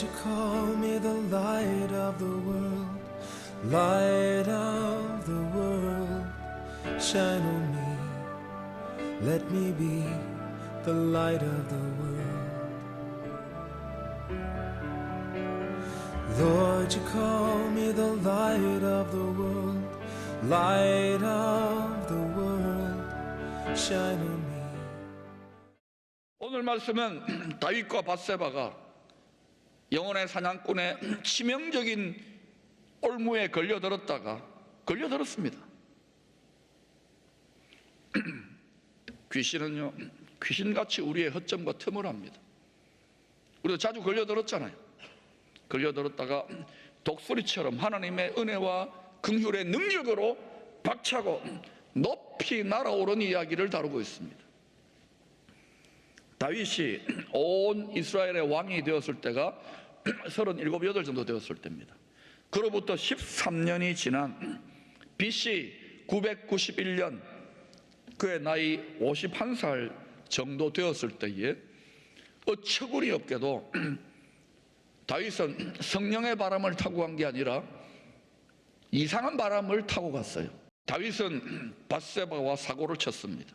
Lord, you call me the light of the world, light of the world, shine on me, let me be the light of the world. Lord, you call me the light of the world, light of the world, shine on me. 오늘 말씀은 다윗과 밧세바가 영혼의 사냥꾼의 치명적인 올무에 걸려들었습니다. 귀신은요, 귀신같이 우리의 허점과 틈을 합니다. 우리도 자주 걸려들었잖아요. 걸려들었다가 독수리처럼 하나님의 은혜와 긍휼의 능력으로 박차고 높이 날아오른 이야기를 다루고 있습니다. 다윗이 온 이스라엘의 왕이 되었을 때가 37, 8 정도 되었을 때입니다. 그로부터 13년이 지난 BC 991년 그의 나이 51살 정도 되었을 때에 어처구니 없게도 다윗은 성령의 바람을 타고 간 게 아니라 이상한 바람을 타고 갔어요. 다윗은 밧세바와 사고를 쳤습니다.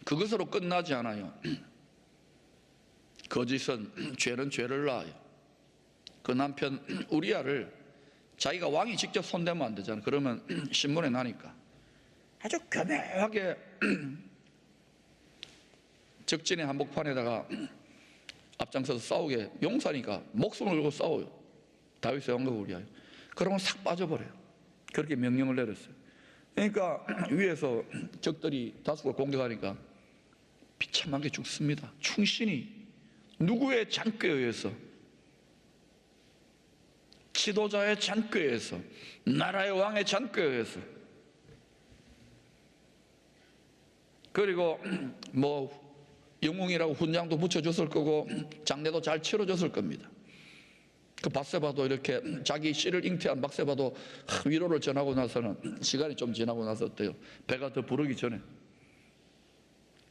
그것으로 끝나지 않아요. 거짓은 죄는 죄를 낳아요. 그 남편 우리아를 자기가 왕이 직접 손대면 안 되잖아요. 그러면 신문에 나니까 아주 교묘하게 적진의 한복판에다가 앞장서서 싸우게, 용사니까 목숨을 걸고 싸워요. 다윗의 왕과 우리아요. 그러면 싹 빠져버려요. 그렇게 명령을 내렸어요. 그러니까 위에서 적들이 다수가 공격하니까 비참하게 죽습니다. 충신이 누구의 잔꾀에 의해서, 지도자의 잔꾀에 의해서, 나라의 왕의 잔꾀에 의해서. 그리고 뭐 영웅이라고 훈장도 붙여줬을 거고 장례도 잘 치러줬을 겁니다. 그 밧세바도 이렇게 자기 씨를 잉태한 밧세바도 위로를 전하고 나서는 시간이 좀 지나고 나서 어때요? 배가 더 부르기 전에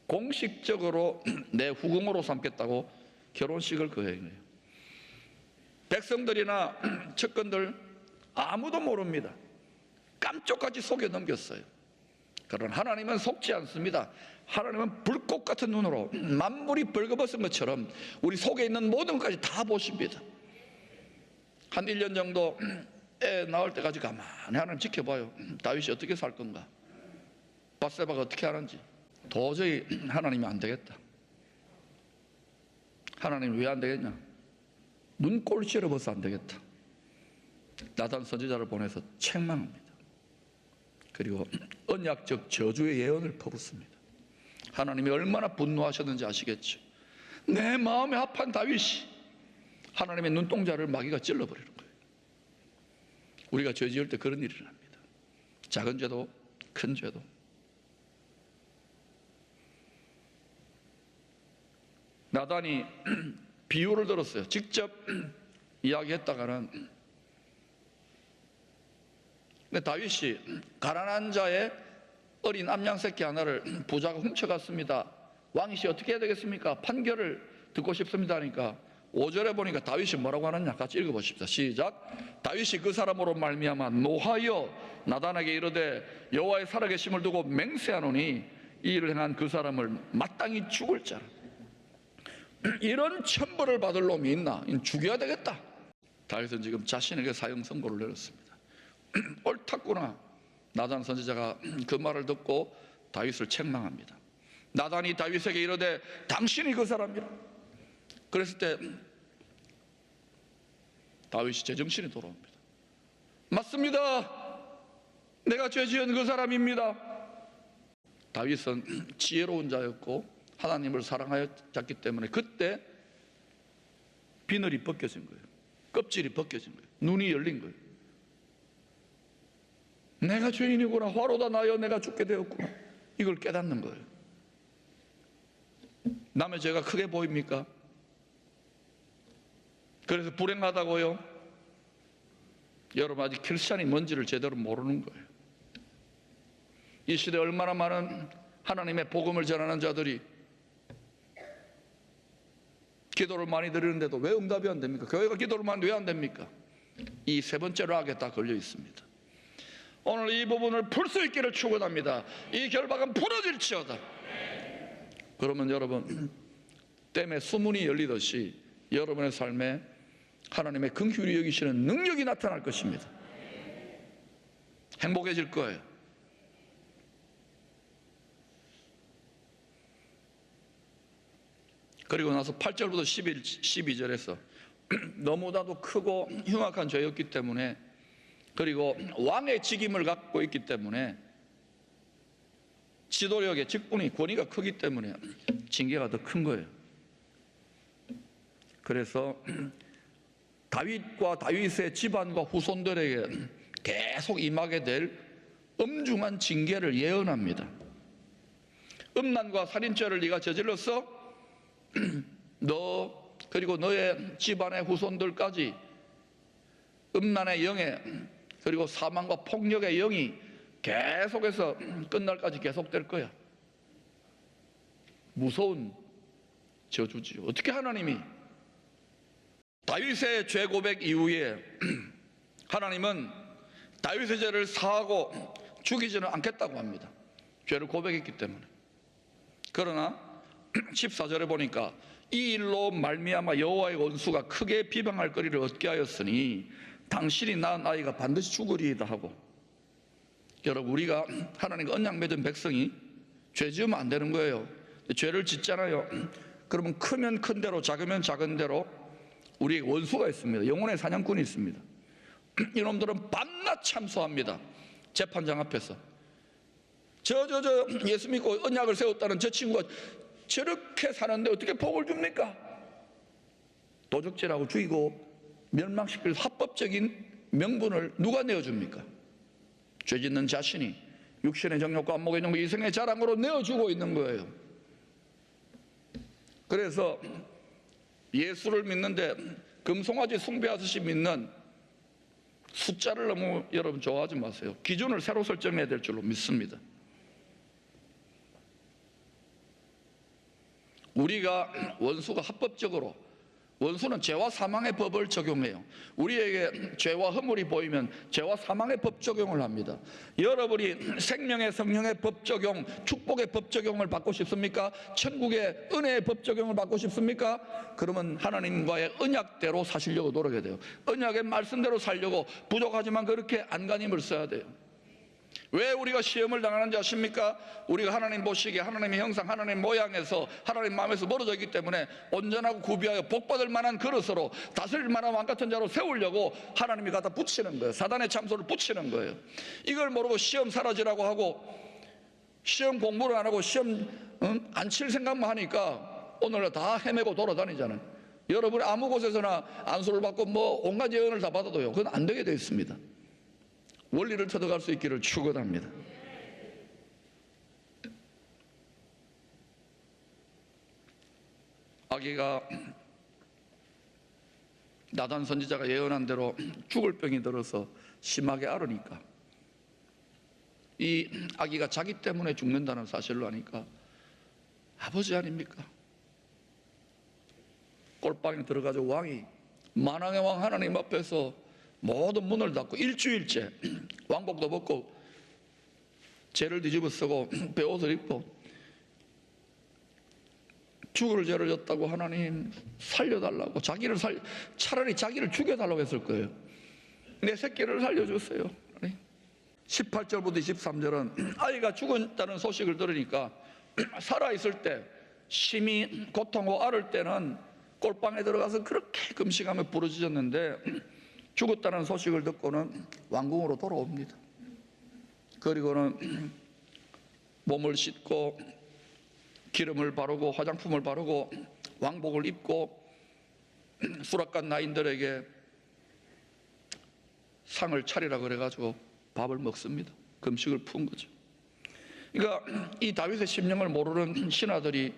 공식적으로 내 후궁으로 삼겠다고 결혼식을 거행해요. 백성들이나 측근들 아무도 모릅니다. 깜짝같이 속여 넘겼어요. 그러나 하나님은 속지 않습니다. 하나님은 불꽃 같은 눈으로 만물이 벌거벗은 것처럼 우리 속에 있는 모든 것까지 다 보십니다. 한 1년 정도 애 낳을 때까지 가만히 하나님 지켜봐요. 다윗이 어떻게 살 건가, 밧세바가 어떻게 하는지. 도저히 하나님이 안 되겠다. 하나님 왜 안 되겠냐? 눈꼴 찌르버서 안 되겠다. 나단 선지자를 보내서 책망합니다. 그리고 언약적 저주의 예언을 퍼붓습니다. 하나님이 얼마나 분노하셨는지 아시겠죠? 내 마음에 합한 다윗이 하나님의 눈동자를 마귀가 찔러버리는 거예요. 우리가 죄 지을 때 그런 일이 일어납니다. 작은 죄도 큰 죄도. 나단이 비유를 들었어요. 직접 이야기했다가는, 근데 다윗이 가난한 자의 어린 암양 새끼 하나를 부자가 훔쳐갔습니다. 왕이시 어떻게 해야 되겠습니까? 판결을 듣고 싶습니다 하니까 5절에 보니까 다윗이 뭐라고 하느냐, 같이 읽어보십시다. 시작. 다윗이 그 사람으로 말미암아 노하여 나단에게 이르되 여호와의 살아계심을 두고 맹세하노니 이 일을 행한 그 사람을 마땅히 죽을 자라. 이런 천벌을 받을 놈이 있나? 죽여야 되겠다. 다윗은 지금 자신에게 사형 선고를 내렸습니다. 옳았구나. 나단 선지자가 그 말을 듣고 다윗을 책망합니다. 나단이 다윗에게 이르되 당신이 그 사람이라. 그랬을 때 다윗이 제정신이 돌아옵니다. 맞습니다. 내가 죄 지은 그 사람입니다. 다윗은 지혜로운 자였고 하나님을 사랑하였기 때문에 그때 비늘이 벗겨진 거예요. 껍질이 벗겨진 거예요. 눈이 열린 거예요. 내가 죄인이구나. 화로다 나여 내가 죽게 되었구나. 이걸 깨닫는 거예요. 남의 죄가 크게 보입니까? 그래서 불행하다고요? 여러분 아직 크리스찬이 뭔지를 제대로 모르는 거예요. 이 시대에 얼마나 많은 하나님의 복음을 전하는 자들이 기도를 많이 드리는데도 왜 응답이 안 됩니까? 교회가 기도를 많이 왜 안 됩니까? 이 세 번째로 악에 다 걸려 있습니다. 오늘 이 부분을 풀 수 있기를 축원합니다. 이 결박은 풀어질지어다. 그러면 여러분, 댐에 수문이 열리듯이 여러분의 삶에 하나님의 긍휼히 여기시는 능력이 나타날 것입니다. 행복해질 거예요. 그리고 나서 8절부터 12절에서 너무나도 크고 흉악한 죄였기 때문에, 그리고 왕의 직임을 갖고 있기 때문에, 지도력의 직분이 권위가 크기 때문에 징계가 더 큰 거예요. 그래서 다윗과 다윗의 집안과 후손들에게 계속 임하게 될 엄중한 징계를 예언합니다. 음란과 살인죄를 네가 저질렀어? 너 그리고 너의 집안의 후손들까지 음란의 영에, 그리고 사망과 폭력의 영이 계속해서 끝날까지 계속될 거야. 무서운 저주지요. 어떻게 하나님이 다윗의 죄 고백 이후에 하나님은 다윗의 죄를 사하고 죽이지는 않겠다고 합니다. 죄를 고백했기 때문에. 그러나 14절에 보니까 이 일로 말미암아 여호와의 원수가 크게 비방할 거리를 얻게 하였으니 당신이 낳은 아이가 반드시 죽으리이다 하고. 여러분, 우리가 하나님과 언약 맺은 백성이 죄 지으면 안 되는 거예요. 죄를 짓잖아요. 그러면 크면 큰 대로, 작으면 작은 대로 우리에게 원수가 있습니다. 영혼의 사냥꾼이 있습니다. 이놈들은 밤낮 참소합니다. 재판장 앞에서 저 예수 믿고 언약을 세웠다는 저 친구가 저렇게 사는데 어떻게 복을 줍니까? 도적질하고 죽이고 멸망시킬 합법적인 명분을 누가 내어줍니까? 죄 짓는 자신이 육신의 정욕과 안목의 정욕, 이생의 자랑으로 내어주고 있는 거예요. 그래서 예수를 믿는데 금송아지 숭배하듯이 믿는 숫자를 너무 여러분 좋아하지 마세요. 기준을 새로 설정해야 될 줄로 믿습니다. 우리가 원수가 합법적으로, 원수는 죄와 사망의 법을 적용해요. 우리에게 죄와 허물이 보이면 죄와 사망의 법 적용을 합니다. 여러분이 생명의 성령의 법 적용, 축복의 법 적용을 받고 싶습니까? 천국의 은혜의 법 적용을 받고 싶습니까? 그러면 하나님과의 언약대로 사시려고 노력해야 돼요. 언약의 말씀대로 살려고 부족하지만 그렇게 안간힘을 써야 돼요. 왜 우리가 시험을 당하는지 아십니까? 우리가 하나님 보시기에 하나님의 형상, 하나님 모양에서 하나님 마음에서 멀어져 있기 때문에 온전하고 구비하여 복받을 만한 그릇으로 다스릴 만한 왕같은 자로 세우려고 하나님이 갖다 붙이는 거예요. 사단의 참소를 붙이는 거예요. 이걸 모르고 시험 사라지라고 하고 시험 공부를 안 하고 시험 안 칠 생각만 하니까 오늘날 다 헤매고 돌아다니잖아요. 여러분이 아무 곳에서나 안수를 받고 뭐 온갖 예언을 다 받아도요, 그건 안 되게 되어 있습니다. 원리를 터득할 수 있기를 축원합니다. 아기가 나단 선지자가 예언한 대로 죽을 병이 들어서 심하게 앓으니까, 이 아기가 자기 때문에 죽는다는 사실을 아니까 아버지 아닙니까? 꼴방에 들어가서 왕이 만왕의 왕 하나님 앞에서 모든 문을 닫고 일주일째 왕복도 벗고 죄를 뒤집어 쓰고 베옷을 입고 죽을 죄를 졌다고 하나님 살려달라고, 차라리 자기를 죽여달라고 했을 거예요. 내 새끼를 살려줬어요. 18절부터 23절은 아이가 죽었다는 소식을 들으니까 살아있을 때 심히 고통하고 앓을 때는 꼴방에 들어가서 그렇게 금식하며 부르짖었는데 죽었다는 소식을 듣고는 왕궁으로 돌아옵니다. 그리고는 몸을 씻고 기름을 바르고 화장품을 바르고 왕복을 입고 수락관 나인들에게 상을 차리라 그래가지고 밥을 먹습니다. 금식을 푼 거죠. 그러니까 이 다윗의 심령을 모르는 신하들이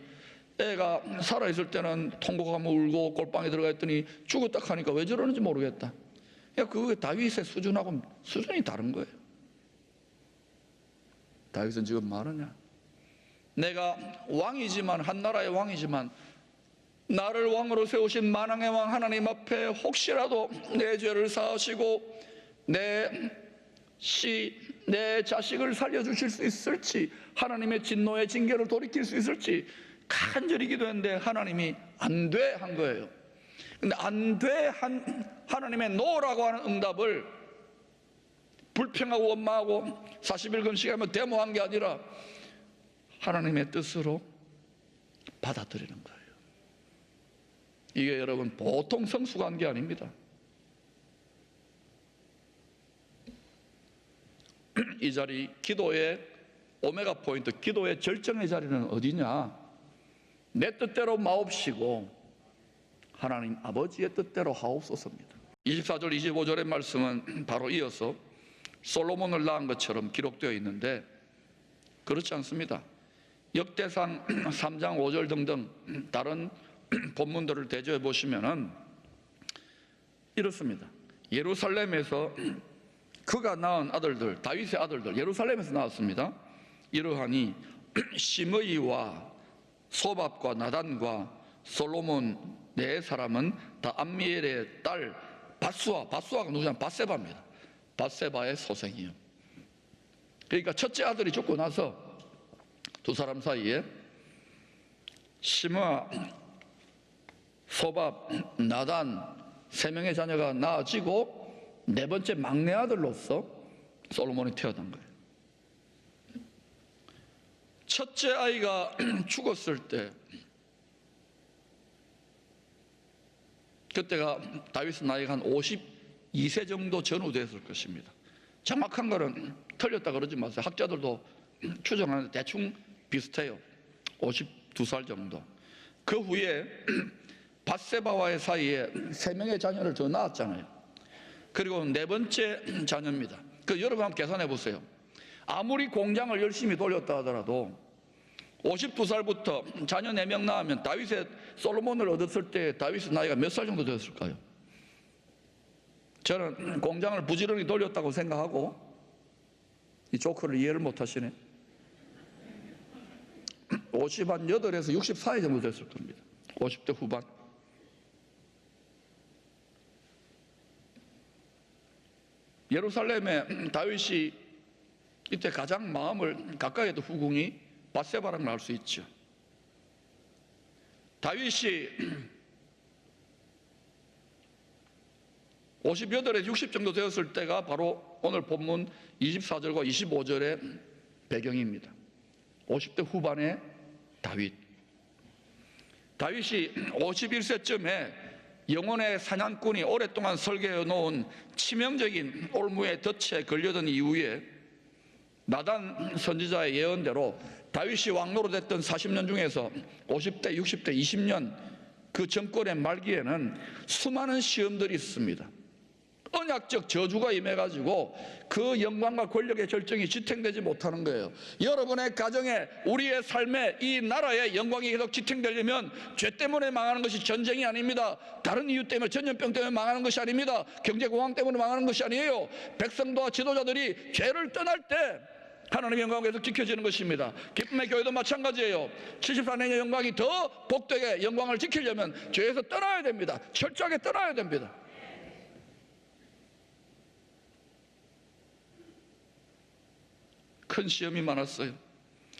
애가 살아있을 때는 통곡하며 울고 꼴방에 들어가 있더니 죽었다 하니까 왜 저러는지 모르겠다. 그게 다윗의 수준하고 수준이 다른 거예요. 다윗은 지금 말하냐? 내가 왕이지만, 한 나라의 왕이지만 나를 왕으로 세우신 만왕의 왕 하나님 앞에 혹시라도 내 죄를 사하시고 내 자식을 살려주실 수 있을지, 하나님의 진노의 징계를 돌이킬 수 있을지 간절히 기도했는데 하나님이 안 돼 한 거예요. 근데 안 돼 한 하나님의 노라고 하는 응답을 불평하고 원망하고 40일금씩하며 데모한 게 아니라 하나님의 뜻으로 받아들이는 거예요. 이게 여러분 보통 성숙한 게 아닙니다. 이 자리, 기도의 오메가 포인트, 기도의 절정의 자리는 어디냐? 내 뜻대로 마옵시고 하나님 아버지의 뜻대로 하옵소서입니다. 24절 25절의 말씀은 바로 이어서 솔로몬을 낳은 것처럼 기록되어 있는데 그렇지 않습니다. 역대상 3장 5절 등등 다른 본문들을 대조해 보시면은 이렇습니다. 예루살렘에서 그가 낳은 아들들, 다윗의 아들들, 예루살렘에서 나왔습니다. 이러하니 시므이와 소밥과 나단과 솔로몬 네 사람은 다 암미엘의 딸 바수아가 누구냐면 밧세바입니다. 밧세바의 소생이요. 그러니까 첫째 아들이 죽고 나서 두 사람 사이에 시므아, 소밥, 나단 세 명의 자녀가 낳아지고 네 번째 막내 아들로서 솔로몬이 태어난 거예요. 첫째 아이가 죽었을 때 그때가 다윗의 나이가 한 52세 정도 전후됐을 것입니다. 정확한 거는 틀렸다 그러지 마세요. 학자들도 추정하는데 대충 비슷해요. 52살 정도. 그 후에 밧세바와의 사이에 세 명의 자녀를 더 낳았잖아요. 그리고 네 번째 자녀입니다. 여러분 한번 계산해 보세요. 아무리 공장을 열심히 돌렸다 하더라도 52살부터 자녀 4명 낳으면 다윗의 솔로몬을 얻었을 때 다윗의 나이가 몇 살 정도 되었을까요? 저는 공장을 부지런히 돌렸다고 생각하고 이 조커를 이해를 못 하시네. 58에서 60 사이 정도 됐을 겁니다. 50대 후반. 예루살렘에 다윗이 이때 가장 마음을 가까이 했던 후궁이 밧세바라는 걸 알 수 있죠. 다윗이 58에서 60 정도 되었을 때가 바로 오늘 본문 24절과 25절의 배경입니다. 50대 후반의 다윗이 51세쯤에 영혼의 사냥꾼이 오랫동안 설계해 놓은 치명적인 올무의 덫에 걸려든 이후에 나단 선지자의 예언대로 다윗이 왕노로 됐던 40년 중에서 50대, 60대, 20년 그 정권의 말기에는 수많은 시험들이 있습니다. 언약적 저주가 임해가지고 그 영광과 권력의 절정이 지탱되지 못하는 거예요. 여러분의 가정에, 우리의 삶에, 이 나라의 영광이 계속 지탱되려면 죄 때문에 망하는 것이 전쟁이 아닙니다. 다른 이유 때문에, 전염병 때문에 망하는 것이 아닙니다. 경제공황 때문에 망하는 것이 아니에요. 백성도와 지도자들이 죄를 떠날 때 하나님의 영광이 계속 지켜지는 것입니다. 기쁨의 교회도 마찬가지예요. 74년의 영광이 더 복되게 영광을 지키려면 죄에서 떠나야 됩니다. 철저하게 떠나야 됩니다. 큰 시험이 많았어요.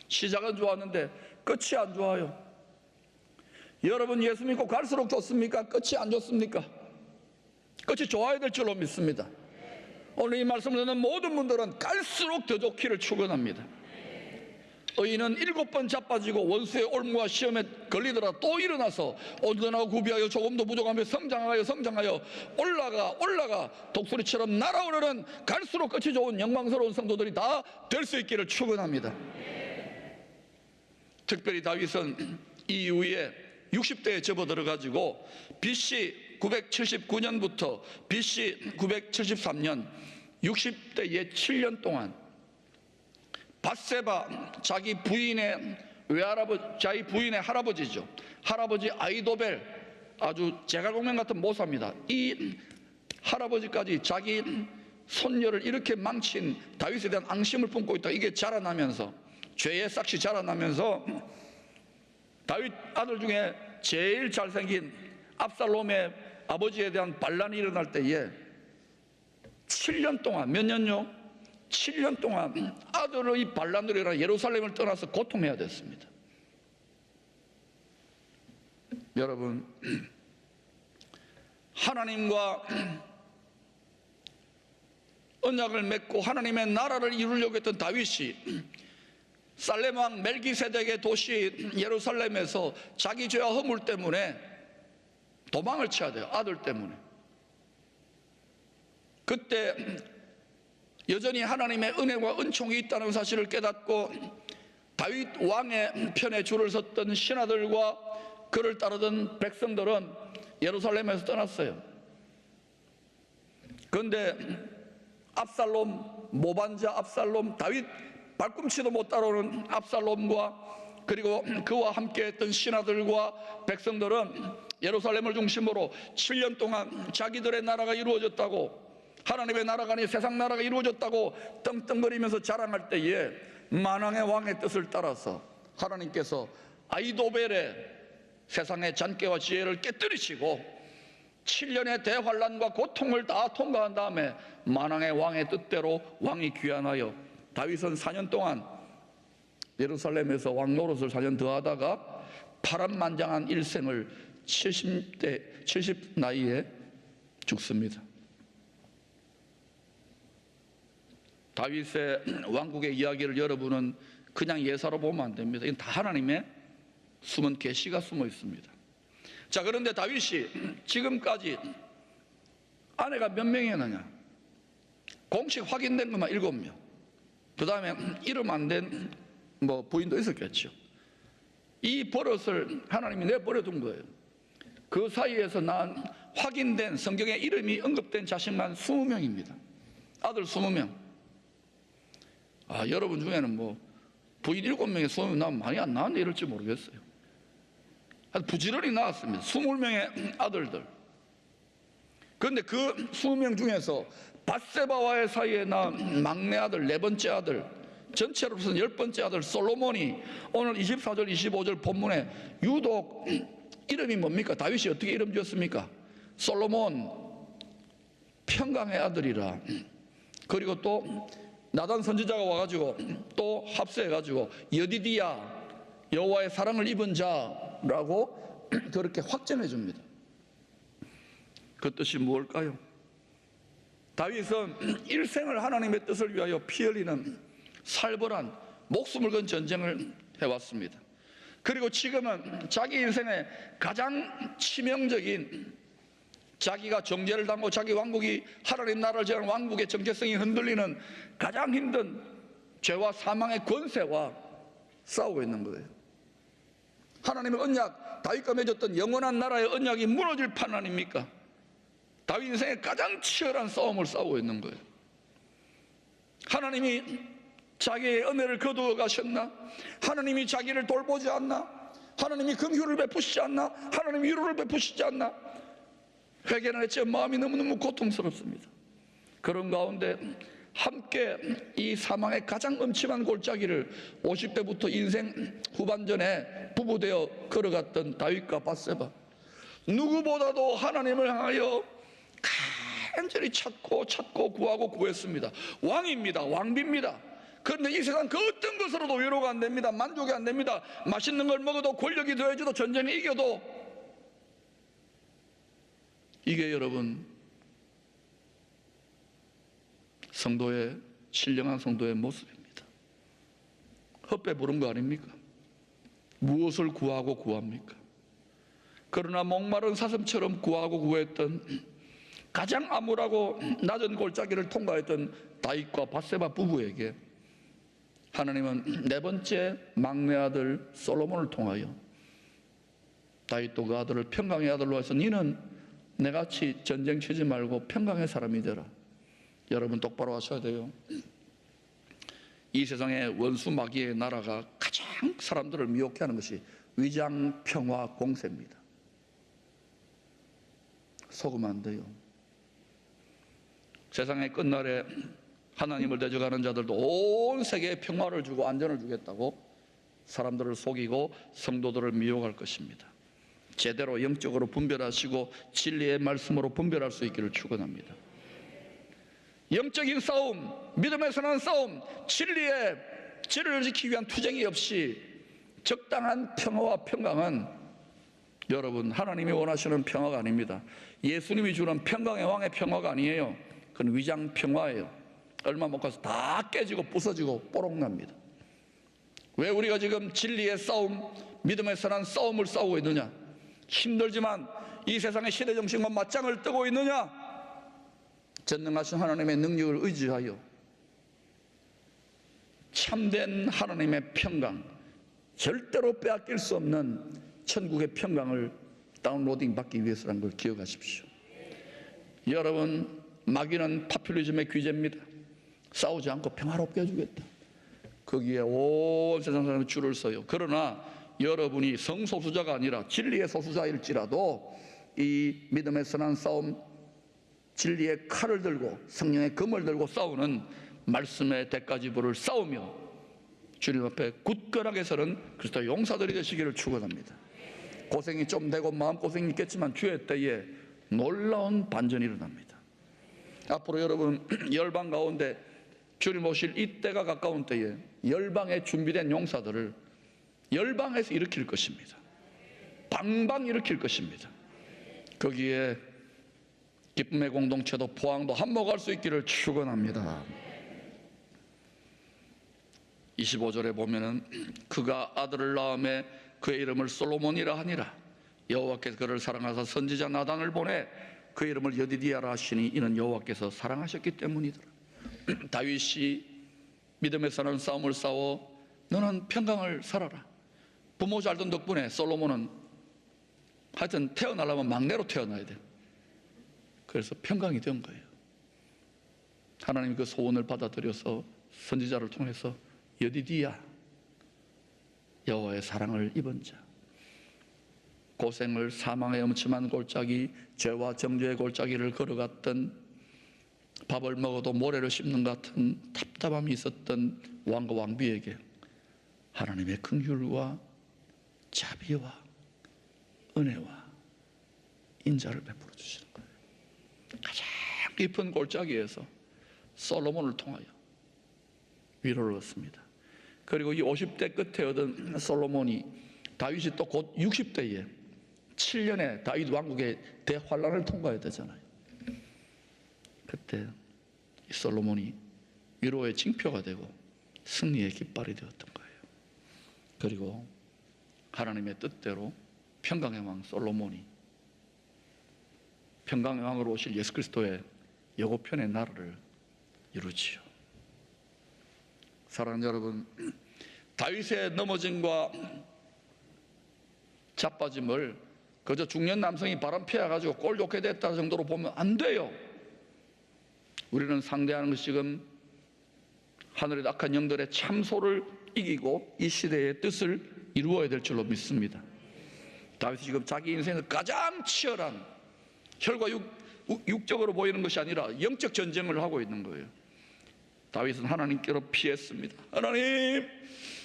시작은 좋았는데 끝이 안 좋아요. 여러분 예수 믿고 갈수록 좋습니까? 끝이 안 좋습니까? 끝이 좋아야 될 줄로 믿습니다. 오늘 이 말씀을 듣는 모든 분들은 갈수록 더 좋기를 축원합니다. 의인은 7번 자빠지고 원수의 올무와 시험에 걸리더라 또 일어나서 온전하고 구비하여 조금도 부족하며 성장하여 올라가 독수리처럼 날아오르는 갈수록 끝이 좋은 영광스러운 성도들이 다 될 수 있기를 축원합니다. 특별히 다윗은 이후에 60대에 접어들어가지고 BC 979년부터 BC 973년 60대에 7년 동안 밧세바, 자기 부인의 할아버지죠. 할아버지 아이도벨, 아주 제갈공명 같은 모사입니다. 이 할아버지까지 자기 손녀를 이렇게 망친 다윗에 대한 앙심을 품고 있다. 이게 자라나면서, 죄의 싹이 자라나면서 다윗 아들 중에 제일 잘생긴 압살롬의 아버지에 대한 반란이 일어날 때에 7년 동안, 몇 년요? 7년 동안 아들의 반란으로 일어나 예루살렘을 떠나서 고통해야 됐습니다. 여러분, 하나님과 언약을 맺고 하나님의 나라를 이루려고 했던 다윗이 살렘 왕 멜기세덱의 도시 예루살렘에서 자기 죄와 허물 때문에 도망을 쳐야 돼요. 아들 때문에. 그때 여전히 하나님의 은혜와 은총이 있다는 사실을 깨닫고 다윗 왕의 편에 줄을 섰던 신하들과 그를 따르던 백성들은 예루살렘에서 떠났어요. 그런데 압살롬, 모반자 압살롬, 다윗 발꿈치도 못 따라오는 압살롬과 그리고 그와 함께 했던 신하들과 백성들은 예루살렘을 중심으로 7년 동안 자기들의 나라가 이루어졌다고, 하나님의 나라가 아닌 세상 나라가 이루어졌다고 떵떵거리면서 자랑할 때에 만왕의 왕의 뜻을 따라서 하나님께서 아이도벨의 세상의 잔꾀와 지혜를 깨뜨리시고 7년의 대환란과 고통을 다 통과한 다음에 만왕의 왕의 뜻대로 왕이 귀환하여 다윗은 4년 동안 예루살렘에서 왕 노릇을 4년 더 하다가 파란만장한 일생을 70 나이에 죽습니다. 다윗의 왕국의 이야기를 여러분은 그냥 예사로 보면 안 됩니다. 이건 다 하나님의 숨은 계시가 숨어 있습니다. 자, 그런데 다윗이 지금까지 아내가 몇 명이었느냐? 공식 확인된 것만 7명. 그 다음에 이름 안 된 부인도 있었겠죠. 이 버릇을 하나님이 내버려둔 거예요. 그 사이에서 난 확인된 성경에 이름이 언급된 자식만 20명입니다. 아들 20명. 여러분 중에는 부인 7명에 20명 나오면 많이 안 나왔네 이럴지 모르겠어요. 부지런히 나왔습니다. 20명의 아들들. 그런데 그 20명 중에서 밧세바와의 사이에 낳은 막내 아들, 4번째 아들, 전체로서는 10번째 아들 솔로몬이 오늘 24절 25절 본문에 유독 이름이 뭡니까? 다윗이 어떻게 이름 지었습니까? 솔로몬 평강의 아들이라. 그리고 또 나단 선지자가 와가지고 또 합세해가지고 여디디야 여호와의 사랑을 입은 자라고 그렇게 확정해 줍니다. 그 뜻이 무엇일까요? 다윗은 일생을 하나님의 뜻을 위하여 피 흘리는 살벌한 목숨을 건 전쟁을 해왔습니다. 그리고 지금은 자기 인생의 가장 치명적인, 자기가 정죄를 당하고 자기 왕국이 하나님 나라를 지향하는 왕국의 정체성이 흔들리는 가장 힘든 죄와 사망의 권세와 싸우고 있는 거예요. 하나님의 언약, 다윗과 맺었던 영원한 나라의 언약이 무너질 판 아닙니까? 다윗 인생의 가장 치열한 싸움을 싸우고 있는 거예요. 하나님이 자기의 은혜를 거두어 가셨나? 하나님이 자기를 돌보지 않나? 하나님이 긍휼을 베푸시지 않나? 하나님이 위로를 베푸시지 않나? 회개는 했지만 마음이 너무너무 고통스럽습니다. 그런 가운데 함께 이 사망의 가장 음침한 골짜기를 50대부터 인생 후반전에 부부되어 걸어갔던 다윗과 밧세바, 누구보다도 하나님을 향하여 간절히 찾고 구하고 구했습니다. 왕입니다. 왕비입니다. 그런데 이 세상 그 어떤 것으로도 위로가 안 됩니다. 만족이 안 됩니다. 맛있는 걸 먹어도 권력이 더해져도 전쟁에 이겨도 이게 여러분 성도의, 신령한 성도의 모습입니다. 헛배 부른 거 아닙니까? 무엇을 구하고 구합니까? 그러나 목마른 사슴처럼 구하고 구했던, 가장 암울하고 낮은 골짜기를 통과했던 다윗과 밧세바 부부에게 하나님은 4번째 막내 아들 솔로몬을 통하여 다윗도 그 아들을 평강의 아들로 해서 너는 내같이 전쟁 치지 말고 평강의 사람이 되라. 여러분 똑바로 하셔야 돼요. 이 세상의 원수 마귀의 나라가 가장 사람들을 미혹해 하는 것이 위장 평화 공세입니다. 속으면 안 돼요. 세상의 끝날에 하나님을 대적하는 자들도 온 세계에 평화를 주고 안전을 주겠다고 사람들을 속이고 성도들을 미혹할 것입니다. 제대로 영적으로 분별하시고 진리의 말씀으로 분별할 수 있기를 축원합니다. 영적인 싸움, 믿음에서 나는 싸움, 진리를 지키기 위한 투쟁이 없이 적당한 평화와 평강은 여러분 하나님이 원하시는 평화가 아닙니다. 예수님이 주는 평강의 왕의 평화가 아니에요. 그건 위장 평화예요. 얼마 못 가서 다 깨지고 부서지고 뽀록납니다. 왜 우리가 지금 진리의 싸움, 믿음에서 난 싸움을 싸우고 있느냐? 힘들지만 이 세상의 시대 정신과 맞짱을 뜨고 있느냐? 전능하신 하나님의 능력을 의지하여 참된 하나님의 평강, 절대로 빼앗길 수 없는 천국의 평강을 다운로딩 받기 위해서라는 걸 기억하십시오. 여러분, 마귀는 파퓰리즘의 귀재입니다. 싸우지 않고 평화롭게 해주겠다. 거기에 온 세상 사람이 줄을 서요. 그러나 여러분이 성소수자가 아니라 진리의 소수자일지라도 이 믿음의 선한 싸움, 진리의 칼을 들고 성령의 검을 들고 싸우는 말씀의 대가지부를 싸우며 주님 앞에 굳건하게 서는 그리스도의 용사들이 되시기를 축원합니다. 고생이 좀 되고 마음고생이 있겠지만 주의 때에 놀라운 반전이 일어납니다. 앞으로 여러분 열방 가운데 주님 오실 이때가 가까운 때에 열방에 준비된 용사들을 열방에서 일으킬 것입니다. 방방 일으킬 것입니다. 거기에 기쁨의 공동체도 포항도 한몫할 수 있기를 축원합니다. 25절에 보면은 그가 아들을 낳음에 그의 이름을 솔로몬이라 하니라. 여호와께서 그를 사랑하사 선지자 나단을 보내 그 이름을 여디디아라 하시니 이는 여호와께서 사랑하셨기 때문이더라. 다윗이 믿음에 사는 싸움을 싸워 너는 평강을 살아라. 부모 잘된 덕분에 솔로몬은 하여튼 태어나려면 막내로 태어나야 돼. 그래서 평강이 된 거예요. 하나님이 그 소원을 받아들여서 선지자를 통해서 여디디야, 여호와의 사랑을 입은 자, 고생을 사망의 엄침한 골짜기, 죄와 정죄의 골짜기를 걸어갔던 밥을 먹어도 모래를 씹는 것 같은 답답함이 있었던 왕과 왕비에게 하나님의 긍휼과 자비와 은혜와 인자를 베풀어 주시는 거예요. 가장 깊은 골짜기에서 솔로몬을 통하여 위로를 얻습니다. 그리고 이 50대 끝에 얻은 솔로몬이 다윗이 또 곧 60대에 7년에 다윗 왕국의 대환란을 통과해야 되잖아요. 그때 이 솔로몬이 위로의 징표가 되고 승리의 깃발이 되었던 거예요. 그리고 하나님의 뜻대로 평강의 왕 솔로몬이 평강의 왕으로 오실 예수 그리스도의 여고편의 나라를 이루지요. 사랑하는 여러분, 다윗의 넘어짐과 자빠짐을 그저 중년 남성이 바람 피해가지고 꼴 좋게 됐다 정도로 보면 안 돼요. 우리는 상대하는 것이 지금 하늘의 악한 영들의 참소를 이기고 이 시대의 뜻을 이루어야 될 줄로 믿습니다. 다윗이 지금 자기 인생에서 가장 치열한 혈과 육적으로 보이는 것이 아니라 영적 전쟁을 하고 있는 거예요. 다윗은 하나님께로 피했습니다. 하나님,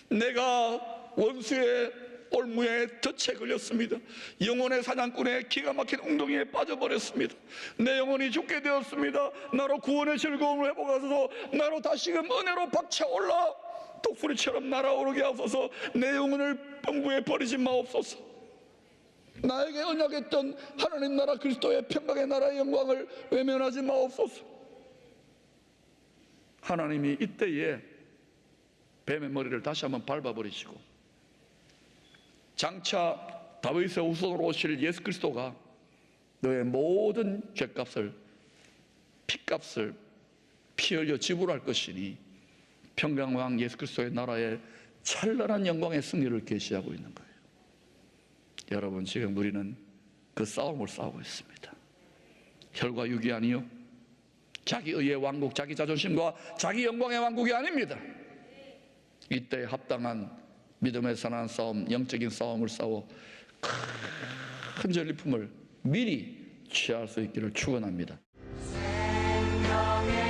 내가 원수의 올무에 덫에 걸렸습니다. 영혼의 사냥꾼의 기가 막힌 웅덩이에 빠져버렸습니다. 내 영혼이 죽게 되었습니다. 나로 구원의 즐거움을 회복하소서. 나로 다시금 은혜로 박차올라 독수리처럼 날아오르게 하소서. 내 영혼을 뻥부에 버리지 마옵소서. 나에게 언약했던 하나님 나라 그리스도의 평강의 나라의 영광을 외면하지 마옵소서. 하나님이 이때에 뱀의 머리를 다시 한번 밟아버리시고 장차 다윗의 후손으로 오실 예수 그리스도가 너의 모든 죄값을 피값을 피 흘려 지불할 것이니 평강왕 예수 그리스도의 나라의 찬란한 영광의 승리를 계시하고 있는 거예요. 여러분, 지금 우리는 그 싸움을 싸우고 있습니다. 혈과 육이 아니요, 자기 의의 왕국, 자기 자존심과 자기 영광의 왕국이 아닙니다. 이때 합당한 믿음의 선한 싸움, 영적인 싸움을 싸워 큰 전리품을 미리 취할 수 있기를 축원합니다. 생명의